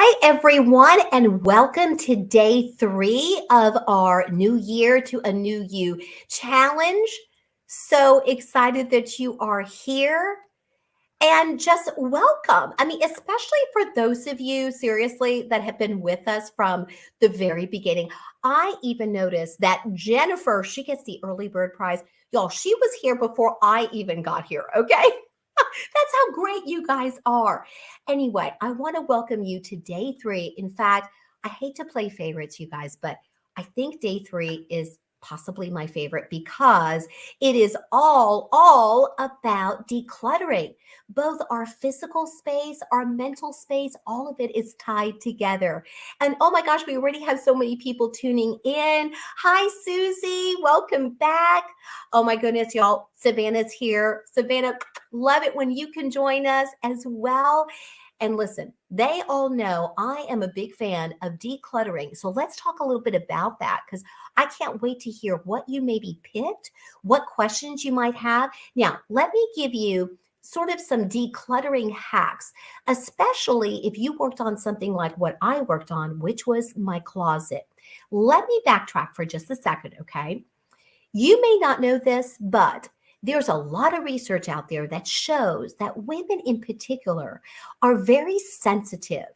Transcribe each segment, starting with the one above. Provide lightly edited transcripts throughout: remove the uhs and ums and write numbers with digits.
Hi, everyone, and welcome to day 3 of our New Year to a New You challenge. So excited that you are here and just welcome. I mean, especially for those of you, seriously, that have been with us from the very beginning. I even noticed that Jennifer, she gets the early bird prize. Y'all, she was here before I even got here, okay? That's how great you guys are. Anyway, I want to welcome you to day 3. In fact, I hate to play favorites, you guys, but I think day 3 is possibly my favorite because it is all about decluttering. Both our physical space, our mental space, all of it is tied together. And oh my gosh, we already have so many people tuning in. Hi, Susie. Welcome back. Oh my goodness, y'all. Savannah's here. Savannah, love it when you can join us as well. And listen, they all know I am a big fan of decluttering. So let's talk a little bit about that because I can't wait to hear what you maybe picked, what questions you might have. Now, let me give you sort of some decluttering hacks, especially if you worked on something like what I worked on, which was my closet. Let me backtrack for just a second, okay? You may not know this, but there's a lot of research out there that shows that women in particular are very sensitive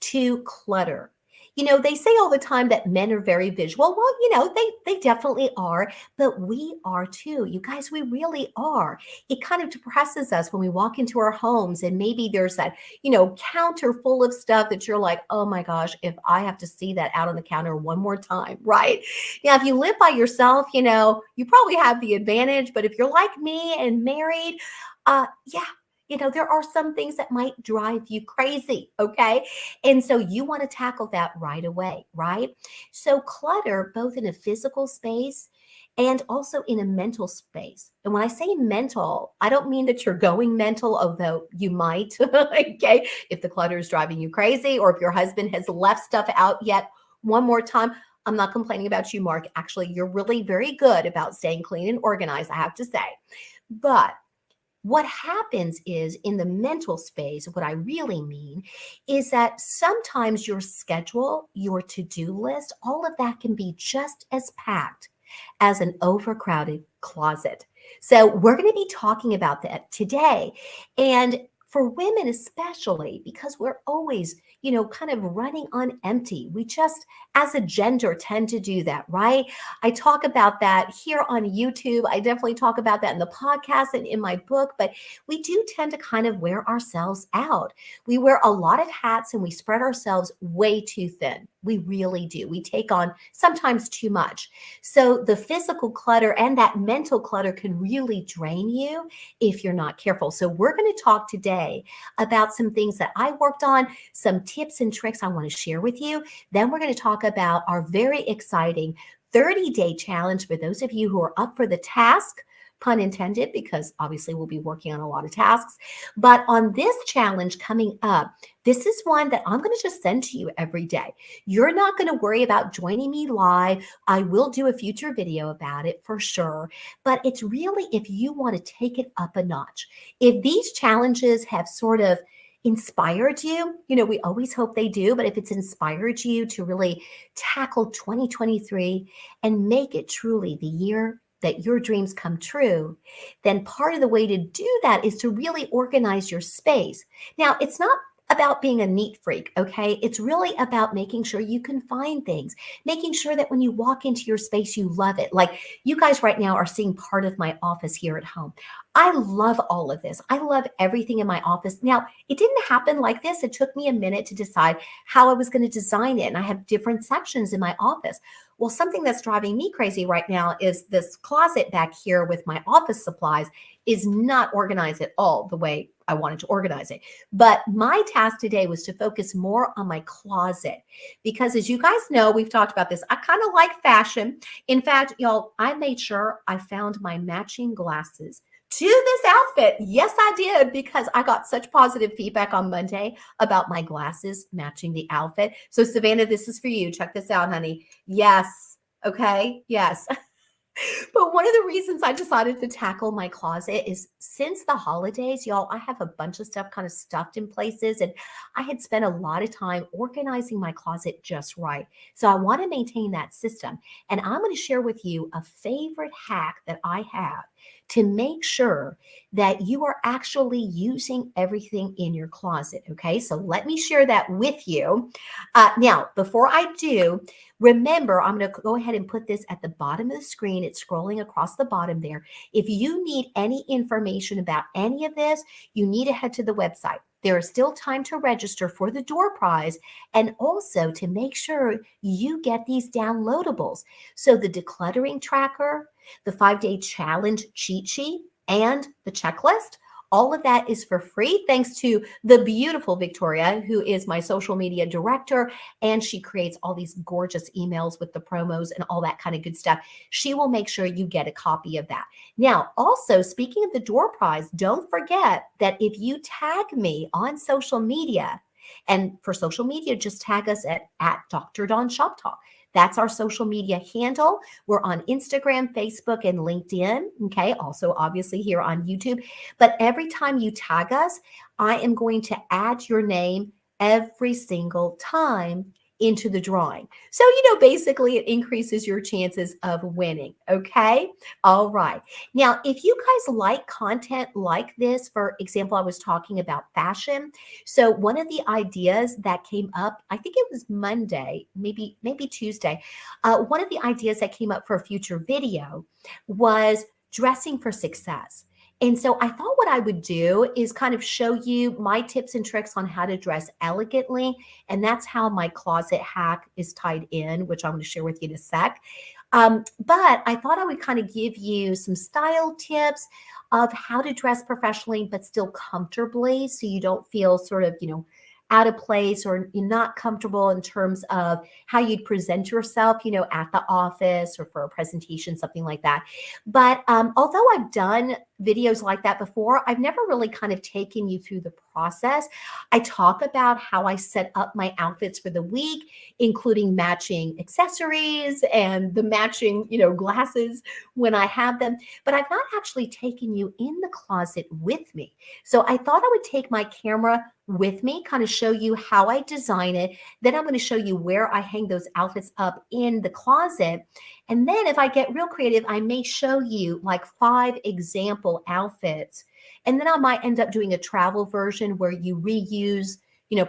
to clutter. You know, they say all the time that men are very visual. Well, they definitely are, but we are too. You guys, we really are. It kind of depresses us when we walk into our homes and maybe there's that, counter full of stuff that you're like, oh my gosh, if I have to see that out on the counter one more time, right? Now, if you live by yourself, you probably have the advantage. But if you're like me and married, yeah, there are some things that might drive you crazy. Okay. And so you want to tackle that right away, right? So clutter, both in a physical space and also in a mental space. And when I say mental, I don't mean that you're going mental, although you might, okay, if the clutter is driving you crazy or if your husband has left stuff out yet one more time. I'm not complaining about you, Mark. Actually, you're really very good about staying clean and organized, I have to say. But what happens is in the mental space, what I really mean is that sometimes your schedule, your to do list, all of that can be just as packed as an overcrowded closet. So, we're going to be talking about that today. And for women, especially, because we're always, kind of running on empty. We just, as a gender, tend to do that, right? I talk about that here on YouTube. I definitely talk about that in the podcast and in my book, but we do tend to kind of wear ourselves out. We wear a lot of hats and we spread ourselves way too thin. We really do. We take on sometimes too much. So the physical clutter and that mental clutter can really drain you if you're not careful. So we're going to talk today about some things that I worked on, some tips and tricks I want to share with you. Then we're going to talk about our very exciting 30-day challenge for those of you who are up for the task, pun intended, because obviously we'll be working on a lot of tasks. But on this challenge coming up, this is one that I'm going to just send to you every day. You're not going to worry about joining me live. I will do a future video about it for sure. But it's really if you want to take it up a notch. If these challenges have sort of inspired you, we always hope they do, but if it's inspired you to really tackle 2023 and make it truly the year that your dreams come true, then part of the way to do that is to really organize your space. Now, it's not about being a neat freak, okay? It's really about making sure you can find things, making sure that when you walk into your space, you love it. Like you guys right now are seeing part of my office here at home. I love all of this. I love everything in my office. Now, it didn't happen like this. It took me a minute to decide how I was going to design it. And I have different sections in my office. Well, something that's driving me crazy right now is this closet back here with my office supplies is not organized at all the way I wanted to organize it. But my task today was to focus more on my closet because as you guys know, we've talked about this. I kind of like fashion. In fact, y'all, I made sure I found my matching glasses to this outfit. Yes, I did, because I got such positive feedback on Monday about my glasses matching the outfit. So Savannah, this is for you. Check this out, honey. Yes. Okay. Yes. But one of the reasons I decided to tackle my closet is since the holidays, y'all, I have a bunch of stuff kind of stuffed in places, and I had spent a lot of time organizing my closet just right. So I want to maintain that system. And I'm going to share with you a favorite hack that I have to make sure that you are actually using everything in your closet. Okay. So let me share that with you. Now, before I do, remember, I'm going to go ahead and put this at the bottom of the screen. It's scrolling across the bottom there. If you need any information about any of this, you need to head to the website. There is still time to register for the door prize and also to make sure you get these downloadables. So the decluttering tracker, the 5-day challenge cheat sheet, and the checklist. All of that is for free thanks to the beautiful Victoria, who is my social media director, and she creates all these gorgeous emails with the promos and all that kind of good stuff. She will make sure you get a copy of that. Now, also, speaking of the door prize, don't forget that if you tag me on social media, and for social media, just tag us at Dr. Dawn Shop Talk. That's our social media handle. We're on Instagram, Facebook, and LinkedIn. Okay. Also, obviously, here on YouTube. But every time you tag us, I am going to add your name every single time into the drawing. So, basically it increases your chances of winning. Okay. All right. Now, if you guys like content like this, for example, I was talking about fashion. So one of the ideas that came up, I think it was Monday, maybe Tuesday, one of the ideas that came up for a future video was dressing for success. And so I thought what I would do is kind of show you my tips and tricks on how to dress elegantly. And that's how my closet hack is tied in, which I'm going to share with you in a sec. But I thought I would kind of give you some style tips of how to dress professionally, but still comfortably. So you don't feel sort of, out of place or you're not comfortable in terms of how you'd present yourself, at the office or for a presentation, something like that. But although I've done videos like that before, I've never really kind of taken you through the process. I talk about how I set up my outfits for the week, including matching accessories and the matching, glasses when I have them. But I've not actually taken you in the closet with me. So I thought I would take my camera with me, kind of show you how I design it. Then I'm going to show you where I hang those outfits up in the closet. And then if I get real creative, I may show you like 5 example outfits. And then I might end up doing a travel version where you reuse,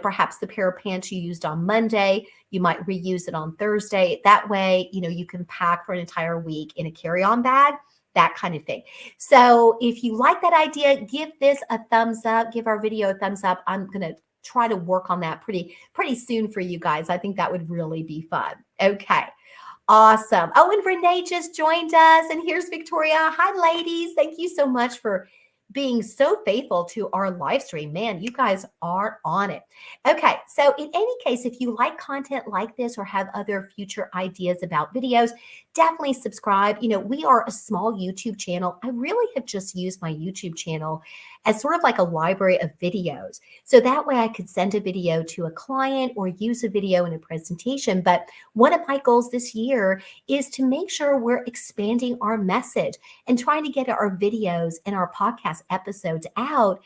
perhaps the pair of pants you used on Monday, you might reuse it on Thursday. That way, you can pack for an entire week in a carry-on bag, that kind of thing. So if you like that idea, give this a thumbs up, give our video a thumbs up. I'm going to try to work on that pretty soon for you guys. I think that would really be fun. Okay. Awesome. Oh, and Renee just joined us. And here's Victoria. Hi, ladies. Thank you so much for being so faithful to our live stream. Man, you guys are on it. Okay, so in any case, if you like content like this or have other future ideas about videos, definitely subscribe. We are a small YouTube channel. I really have just used my YouTube channel as sort of like a library of videos. So that way I could send a video to a client or use a video in a presentation. But one of my goals this year is to make sure we're expanding our message and trying to get our videos and our podcast episodes out,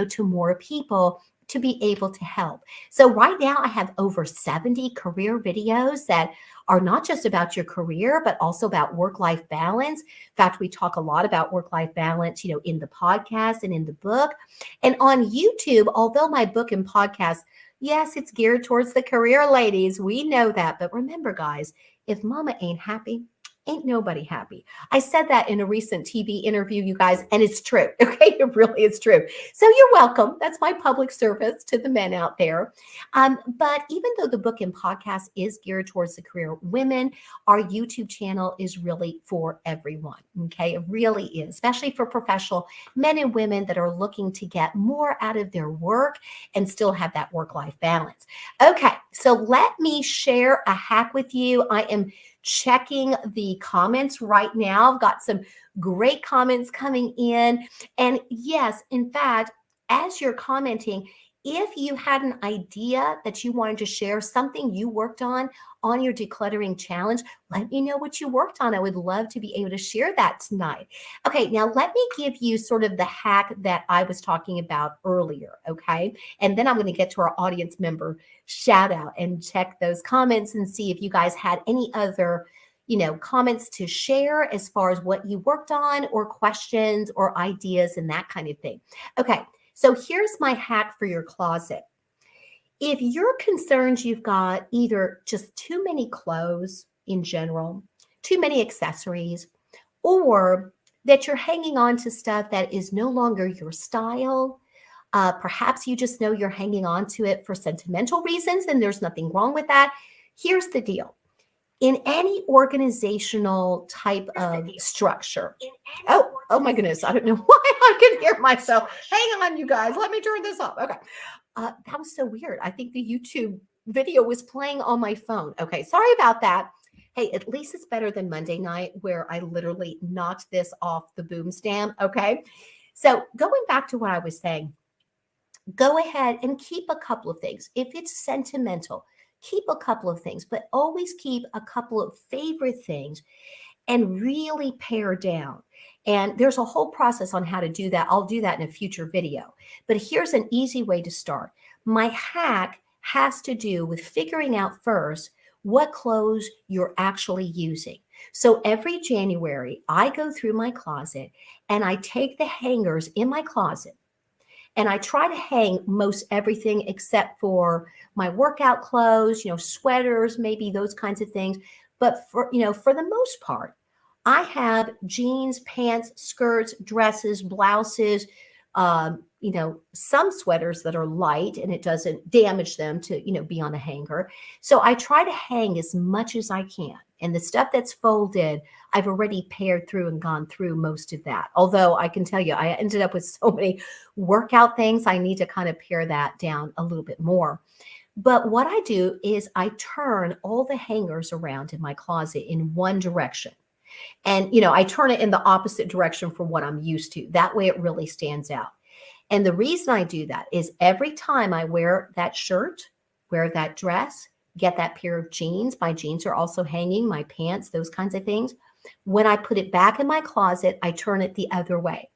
to more people to be able to help. So right now I have over 70 career videos that are not just about your career, but also about work-life balance. In fact, we talk a lot about work-life balance, in the podcast and in the book. And on YouTube, although my book and podcast, yes, it's geared towards the career ladies. We know that. But remember, guys, if mama ain't happy, ain't nobody happy. I said that in a recent TV interview, you guys, and it's true. Okay, it really is true. So you're welcome. That's my public service to the men out there. But even though the book and podcast is geared towards the career women, our YouTube channel is really for everyone. Okay, it really is, especially for professional men and women that are looking to get more out of their work and still have that work-life balance. Okay, so let me share a hack with you. I am checking the comments right now. I've got some great comments coming in. And yes, in fact, as you're commenting, If you had an idea that you wanted to share, something you worked on your decluttering challenge, let me know what you worked on. I would love to be able to share that tonight. Okay, now let me give you sort of the hack that I was talking about earlier, okay? And then I'm going to get to our audience member shout out and check those comments and see if you guys had any other comments to share as far as what you worked on or questions or ideas and that kind of thing. Okay, so here's my hack for your closet. If you're concerned you've got either just too many clothes in general, too many accessories, or that you're hanging on to stuff that is no longer your style, perhaps you just know you're hanging on to it for sentimental reasons, and there's nothing wrong with that. Here's the deal. In any organizational type of structure. Oh my goodness. I don't know why I can hear myself. Hang on, you guys. Let me turn this off. Okay. That was so weird. I think the YouTube video was playing on my phone. Okay. Sorry about that. Hey, at least it's better than Monday night where I literally knocked this off the boom stand. Okay. So going back to what I was saying, go ahead and keep a couple of things. If it's sentimental, keep a couple of things, but always keep a couple of favorite things and really pare down. And there's a whole process on how to do that. I'll do that in a future video. But here's an easy way to start. My hack has to do with figuring out first what clothes you're actually using. So every January, I go through my closet and I take the hangers in my closet and I try to hang most everything except for my workout clothes, sweaters, maybe those kinds of things. But for the most part, I have jeans, pants, skirts, dresses, blouses, some sweaters that are light and it doesn't damage them to, be on a hanger. So I try to hang as much as I can. And the stuff that's folded, I've already pared through and gone through most of that. Although I can tell you, I ended up with so many workout things. I need to kind of pare that down a little bit more. But what I do is I turn all the hangers around in my closet in one direction. And, I turn it in the opposite direction from what I'm used to. That way it really stands out. And the reason I do that is every time I wear that shirt, wear that dress, get that pair of jeans, my jeans are also hanging, my pants, those kinds of things. When I put it back in my closet, I turn it the other way.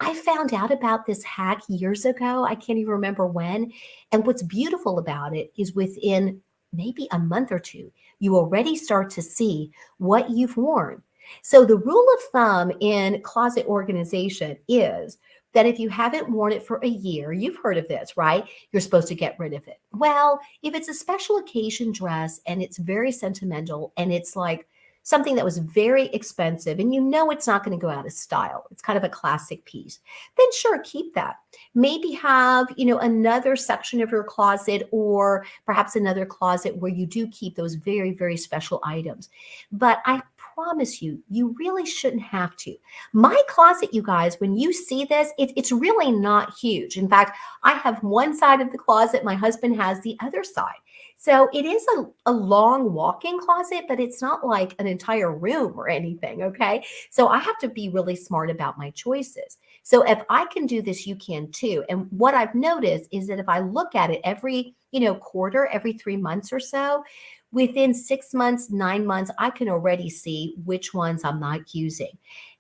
I found out about this hack years ago. I can't even remember when. And what's beautiful about it is within maybe a month or two, you already start to see what you've worn. So the rule of thumb in closet organization is that if you haven't worn it for a year, you've heard of this, right? You're supposed to get rid of it. Well, if it's a special occasion dress and it's very sentimental and it's like something that was very expensive and it's not going to go out of style, it's kind of a classic piece, then sure, keep that. Maybe have, another section of your closet or perhaps another closet where you do keep those very, very special items. But I promise you, you really shouldn't have to. My closet, you guys, when you see this, it's really not huge. In fact, I have one side of the closet, my husband has the other side. So it is a long walk-in closet, but it's not like an entire room or anything, okay? So I have to be really smart about my choices. So if I can do this, you can too. And what I've noticed is that if I look at it every, quarter, every 3 months or so, within 6 months, 9 months, I can already see which ones I'm not using.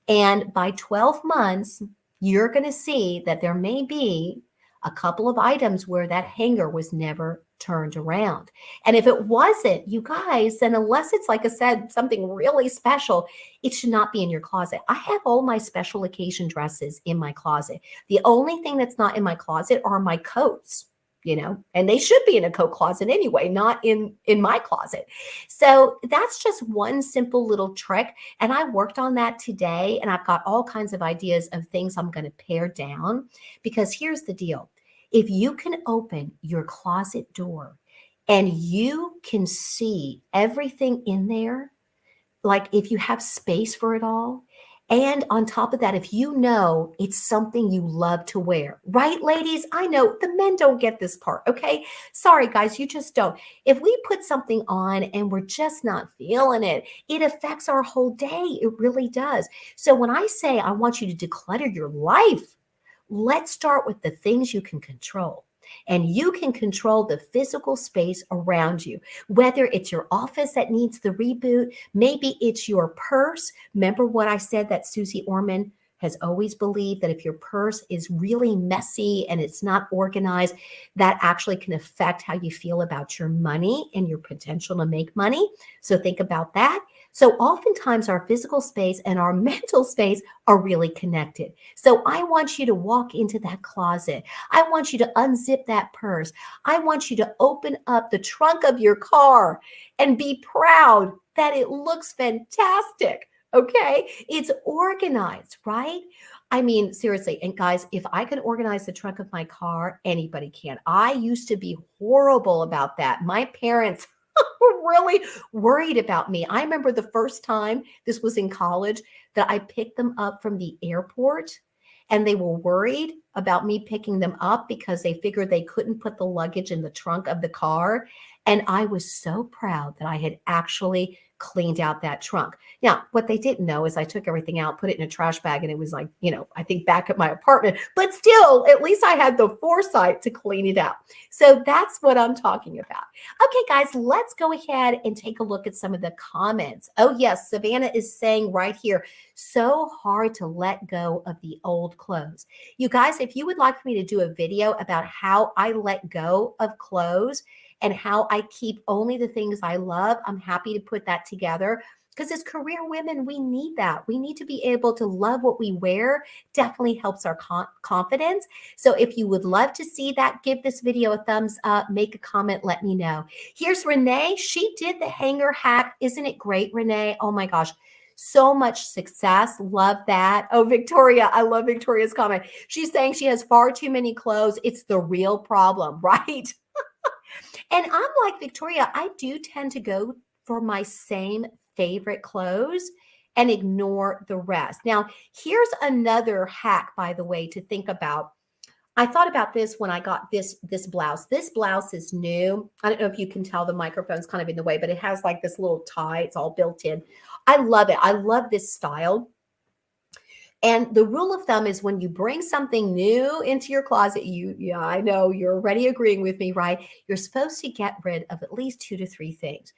And by 12 months, you're going to see that there may be a couple of items where that hanger was never turned around. And if it wasn't, you guys, then unless it's, like I said, something really special, it should not be in your closet. I have all my special occasion dresses in my closet. The only thing that's not in my closet are my coats. And they should be in a coat closet anyway, not in my closet. So that's just one simple little trick. And I worked on that today, and I've got all kinds of ideas of things I'm going to pare down, because here's the deal. If you can open your closet door and you can see everything in there, like if you have space for it all, and on top of that, if it's something you love to wear, right, ladies? I know the men don't get this part, okay? Sorry, guys, you just don't. If we put something on and we're just not feeling it, it affects our whole day. It really does. So when I say I want you to declutter your life, let's start with the things you can control. and you can control the physical space around you. Whether it's your office that needs the reboot, maybe it's your purse. Remember what I said that Susie Orman has always believed that if your purse is really messy and it's not organized, that actually can affect how you feel about your money and your potential to make money. So think about that. So oftentimes our physical space and our mental space are really connected. So I want you to walk into that closet. I want you to unzip that purse. I want you to open up the trunk of your car and be proud that it looks fantastic. Okay. It's organized, right? I mean, seriously. And guys, if I can organize the trunk of my car, anybody can. I used to be horrible about that. My parents were really worried about me. I remember the first time, this was in college, that I picked them up from the airport, and they were worried about me picking them up because they figured they couldn't put the luggage in the trunk of the car. And I was so proud that I had actually cleaned out that trunk. Now, what they didn't know is I took everything out, put it in a trash bag, and it was like, I think back at my apartment, but still, at least I had the foresight to clean it out. So that's what I'm talking about. Okay, guys, let's go ahead and take a look at some of the comments. Oh, yes, Savannah is saying right here, so hard to let go of the old clothes. You guys, if you would like for me to do a video about how I let go of clothes and how I keep only the things I love, I'm happy to put that together. Because as career women, we need that. We need to be able to love what we wear. Definitely helps our confidence. So if you would love to see that, give this video a thumbs up, make a comment, let me know. Here's Renee. She did the hanger hack. Isn't it great, Renee? Oh my gosh. So much success. Love that. Oh, Victoria. I love Victoria's comment. She's saying she has far too many clothes. It's the real problem, right? And I'm like Victoria, I do tend to go for my same favorite clothes and ignore the rest. Now, here's another hack, by the way, to think about. I thought about this when I got this blouse. This blouse is new. I don't know if you can tell, the microphone's kind of in the way, but it has like this little tie. It's all built in. I love it. I love this style. And the rule of thumb is when you bring something new into your closet, I know you're already agreeing with me, right? You're supposed to get rid of at least 2 to 3 things.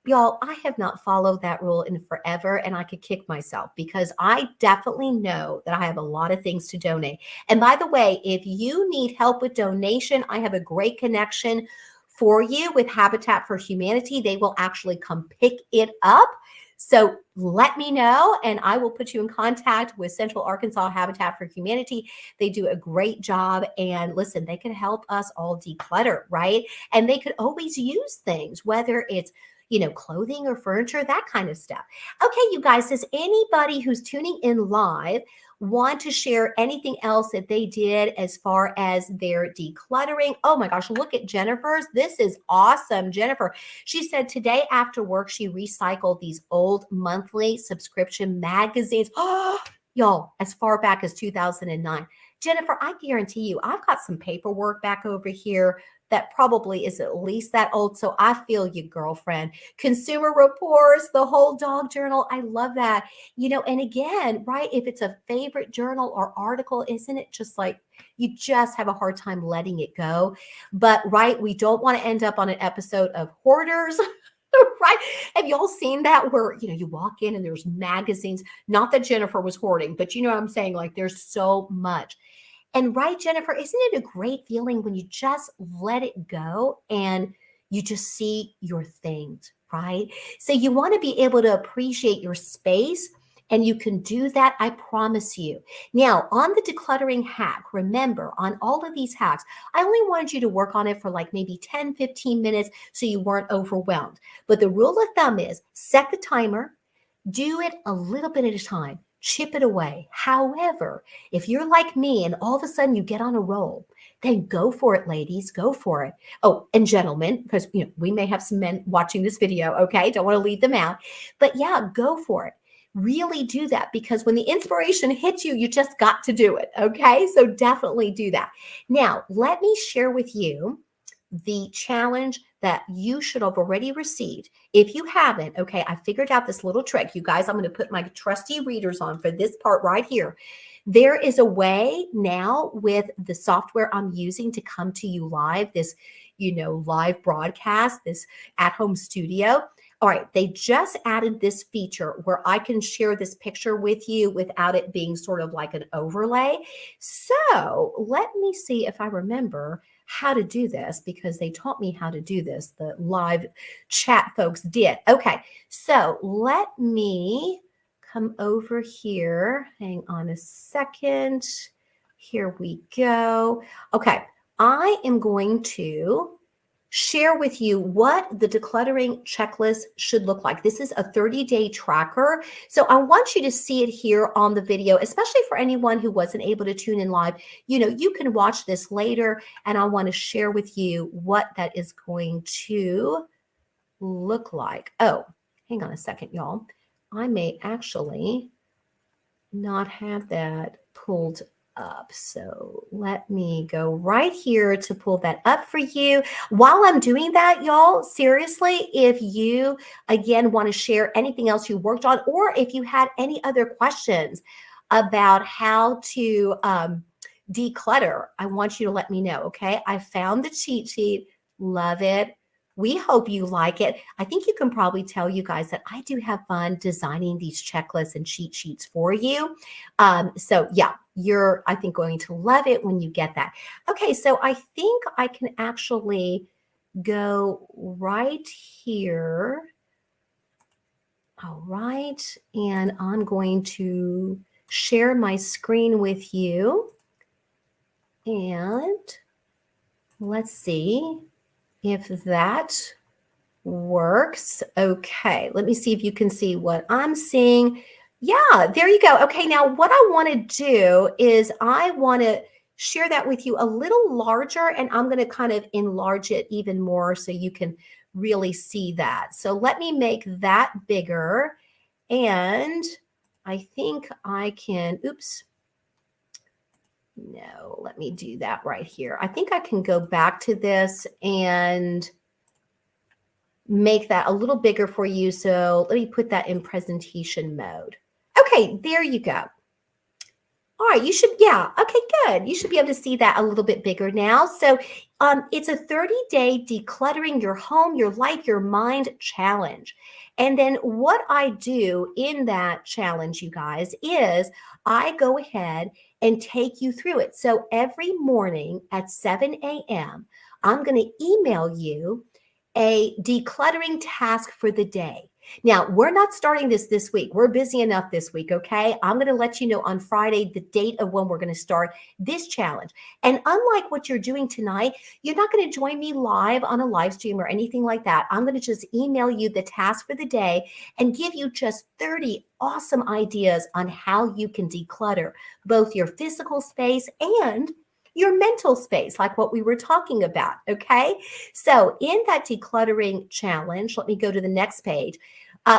Y'all, I have not followed that rule in forever, and I could kick myself because I definitely know that I have a lot of things to donate. And by the way, if you need help with donation, I have a great connection for you with Habitat for Humanity. They will actually come pick it up. So let me know, and I will put you in contact with Central Arkansas Habitat for Humanity. They do a great job. And listen, they can help us all declutter, right? And they could always use things, whether it's clothing or furniture, that kind of stuff. Okay, you guys, does anybody who's tuning in live want to share anything else that they did as far as their decluttering? Oh my gosh, look at Jennifer's. This is awesome, Jennifer. She said today after work, she recycled these old monthly subscription magazines. Oh, y'all, as far back as 2009. Jennifer, I guarantee you, I've got some paperwork back over here that probably is at least that old. So I feel you, girlfriend. Consumer Reports, the whole dog journal. I love that. And again, right, if it's a favorite journal or article, isn't it just like you just have a hard time letting it go? But right, we don't want to end up on an episode of hoarders. Right? Have y'all seen that where, you walk in and there's magazines, not that Jennifer was hoarding, but you know what I'm saying? Like there's so much. And right, Jennifer, isn't it a great feeling when you just let it go and you just see your things, right? So you want to be able to appreciate your space, and you can do that, I promise you. Now, on the decluttering hack, remember, on all of these hacks, I only wanted you to work on it for like maybe 10, 15 minutes so you weren't overwhelmed. But the rule of thumb is set the timer, do it a little bit at a time. Chip it away. However, if you're like me and all of a sudden you get on a roll, then go for it, ladies. Go for it. Oh, and gentlemen, because we may have some men watching this video. Okay, don't want to leave them out. But yeah, go for it. Really do that, because when the inspiration hits you, you just got to do it. Okay, so definitely do that. Now, let me share with you the challenge that you should have already received. If you haven't, okay, I figured out this little trick. You guys, I'm going to put my trusty readers on for this part right here. There is a way now with the software I'm using to come to you live, this, live broadcast, this at-home studio. All right, they just added this feature where I can share this picture with you without it being sort of like an overlay. So let me see if I remember how to do this, because they taught me how to do this. The live chat folks did. Okay, so let me come over here. Hang on a second. Here we go. Okay, I am going to share with you what the decluttering checklist should look like. This is a 30-day tracker. So I want you to see it here on the video, especially for anyone who wasn't able to tune in live. You can watch this later, and I want to share with you what that is going to look like. Oh, hang on a second, y'all. I may actually not have that pulled up. So let me go right here to pull that up for you. While I'm doing that, y'all, seriously, if you, again, want to share anything else you worked on, or if you had any other questions about how to declutter, I want you to let me know, okay? I found the cheat sheet. Love it. We hope you like it. I think you can probably tell, you guys, that I do have fun designing these checklists and cheat sheets for you. So yeah, you're, I think, going to love it when you get that. Okay, so I think I can actually go right here. All right, and I'm going to share my screen with you. And let's see if that works. Okay, let me see if you can see what I'm seeing. Yeah, there you go. Okay, now what I want to do is I want to share that with you a little larger, and I'm going to kind of enlarge it even more so you can really see that. So let me make that bigger, and I think I can, oops. No, let me do that right here. I think I can go back to this and make that a little bigger for you. So let me put that in presentation mode. Okay, there you go. All right, you should, yeah, okay, good. You should be able to see that a little bit bigger now. So it's a 30-day decluttering your home, your life, your mind challenge. And then what I do in that challenge, you guys, is I go ahead and take you through it. So every morning at 7 a.m., I'm going to email you a decluttering task for the day. Now, we're not starting this week. We're busy enough this week, okay? I'm going to let you know on Friday the date of when we're going to start this challenge. And unlike what you're doing tonight, you're not going to join me live on a live stream or anything like that. I'm going to just email you the task for the day and give you just 30 awesome ideas on how you can declutter both your physical space and your mental space, like what we were talking about, okay? So in that decluttering challenge, let me go to the next page.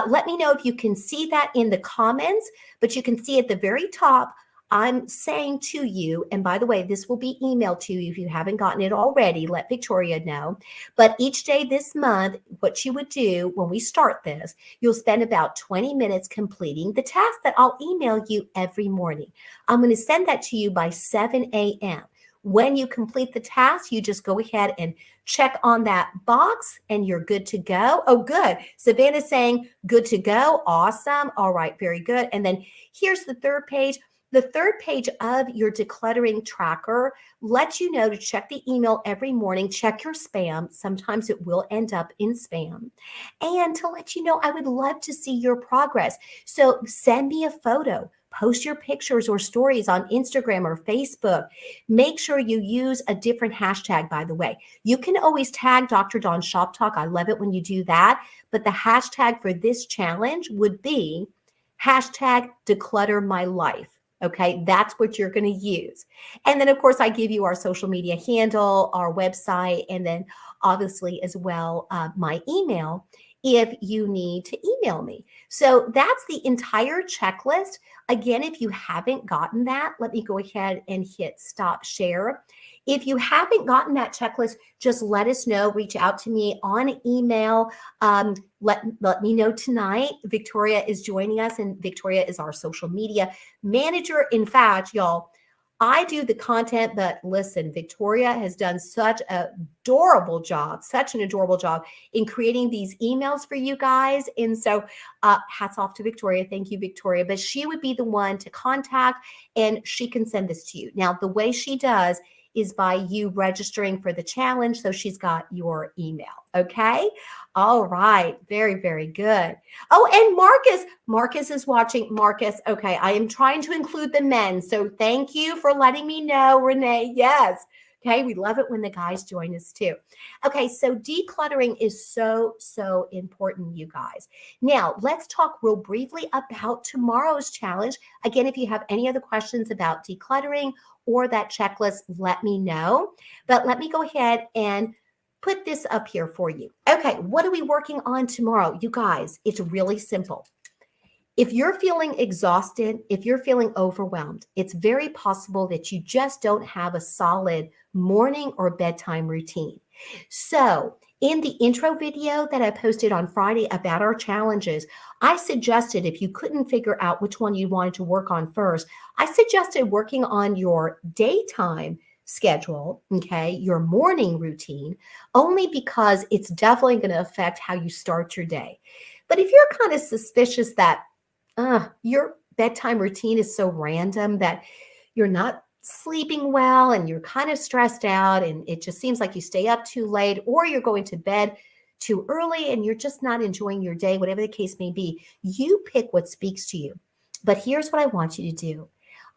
Let me know if you can see that in the comments, but you can see at the very top, I'm saying to you, and by the way, this will be emailed to you if you haven't gotten it already, let Victoria know. But each day this month, what you would do when we start this, you'll spend about 20 minutes completing the task that I'll email you every morning. I'm going to send that to you by 7 a.m. When you complete the task, you just go ahead and check on that box and you're good to go. Oh, good. Savannah's saying good to go. Awesome. All right, very good. And then here's the third page. The third page of your decluttering tracker lets you know to check the email every morning, check your spam. Sometimes it will end up in spam. And to let you know, I would love to see your progress. So send me a photo. Post your pictures or stories on Instagram or Facebook. Make sure you use a different hashtag, by the way. You can always tag Dr. Dawn Shop Talk. I love it when you do that. But the hashtag for this challenge would be hashtag declutter my life. Okay, that's what you're going to use. And then, of course, I give you our social media handle, our website, and then obviously as well my email if you need to email me. So that's the entire checklist. Again, if you haven't gotten that, let me go ahead and hit stop share. If you haven't gotten that checklist, just let us know. Reach out to me on email. Let me know tonight. Victoria is joining us, and Victoria is our social media manager. In fact, y'all, I do the content, but listen, Victoria has done such an adorable job, in creating these emails for you guys. And so hats off to Victoria. Thank you, Victoria. But she would be the one to contact, and she can send this to you. Now, the way she does is by you registering for the challenge. So she's got your email. Okay. All right. Very, very good. Oh, and Marcus is watching. Marcus. Okay. I am trying to include the men. So thank you for letting me know, Renee. Yes. Okay. We love it when the guys join us too. Okay. So decluttering is so, so important, you guys. Now let's talk real briefly about tomorrow's challenge. Again, if you have any other questions about decluttering or that checklist, let me know. But let me go ahead and put this up here for you. Okay, what are we working on tomorrow? You guys, it's really simple. If you're feeling exhausted, if you're feeling overwhelmed, it's very possible that you just don't have a solid morning or bedtime routine. So, in the intro video that I posted on Friday about our challenges, I suggested if you couldn't figure out which one you wanted to work on first, I suggested working on your daytime schedule, okay, your morning routine, only because it's definitely going to affect how you start your day. But if you're kind of suspicious that your bedtime routine is so random that you're not sleeping well and you're kind of stressed out and it just seems like you stay up too late or you're going to bed too early and you're just not enjoying your day, whatever the case may be, you pick what speaks to you. But here's what I want you to do.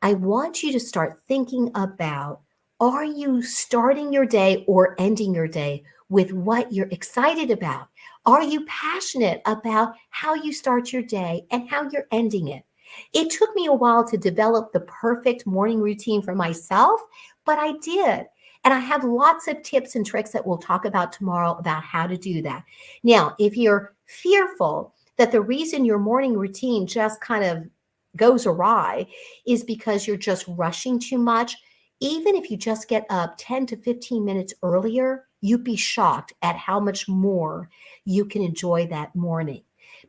I want you to start thinking about, are you starting your day or ending your day with what you're excited about? Are you passionate about how you start your day and how you're ending it? It took me a while to develop the perfect morning routine for myself, but I did. And I have lots of tips and tricks that we'll talk about tomorrow about how to do that. Now, if you're fearful that the reason your morning routine just kind of goes awry is because you're just rushing too much, even if you just get up 10 to 15 minutes earlier, you'd be shocked at how much more you can enjoy that morning.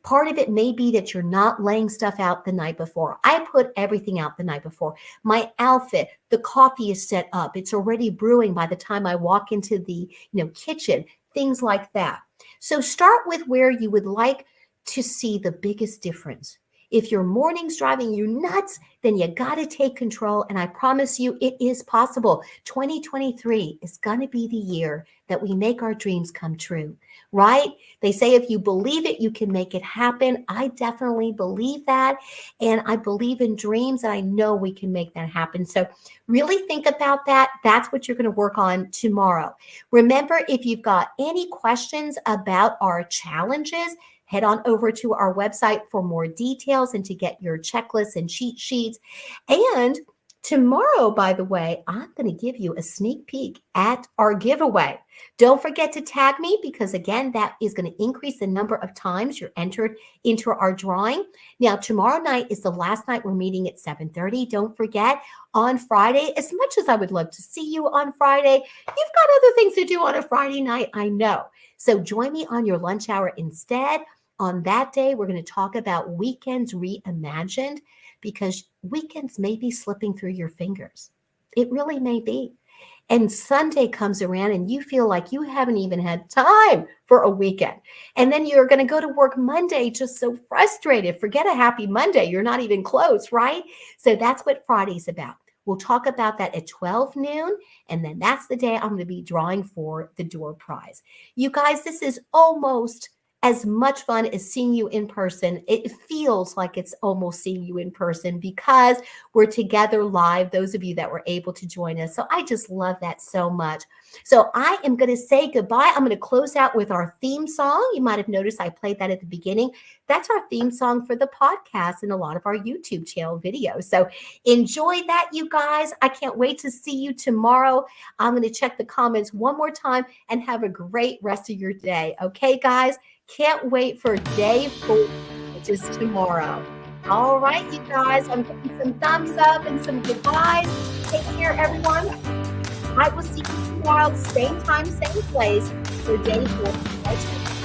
Part of it may be that you're not laying stuff out the night before. I put everything out the night before. My outfit, the coffee is set up. It's already brewing by the time I walk into the kitchen, things like that. So start with where you would like to see the biggest difference. If your morning's driving you nuts, then you got to take control. And I promise you, it is possible. 2023 is going to be the year that we make our dreams come true, right? They say if you believe it, you can make it happen. I definitely believe that. And I believe in dreams, and I know we can make that happen. So really think about that. That's what you're going to work on tomorrow. Remember, if you've got any questions about our challenges, head on over to our website for more details and to get your checklists and cheat sheets. And tomorrow, by the way, I'm going to give you a sneak peek at our giveaway. Don't forget to tag me because, again, that is going to increase the number of times you're entered into our drawing. Now, tomorrow night is the last night we're meeting at 7:30. Don't forget, on Friday, as much as I would love to see you on Friday, you've got other things to do on a Friday night, I know. So join me on your lunch hour instead. On that day, we're going to talk about weekends reimagined because weekends may be slipping through your fingers. It really may be. And Sunday comes around and you feel like you haven't even had time for a weekend. And then you're going to go to work Monday just so frustrated. Forget a happy Monday. You're not even close, right? So that's what Friday's about. We'll talk about that at 12 noon. And then that's the day I'm going to be drawing for the door prize. You guys, this is almost as much fun as seeing you in person. It feels like it's almost seeing you in person because we're together live, those of you that were able to join us. So I just love that so much. So I am going to say goodbye. I'm going to close out with our theme song. You might have noticed I played that at the beginning. That's our theme song for the podcast and a lot of our YouTube channel videos. So enjoy that, you guys. I can't wait to see you tomorrow. I'm going to check the comments one more time and have a great rest of your day. Okay, guys? Can't wait for day 4, which is tomorrow. All right, you guys, I'm getting some thumbs up and some goodbyes. Take care, everyone. I will see you tomorrow, same time, same place for day 4.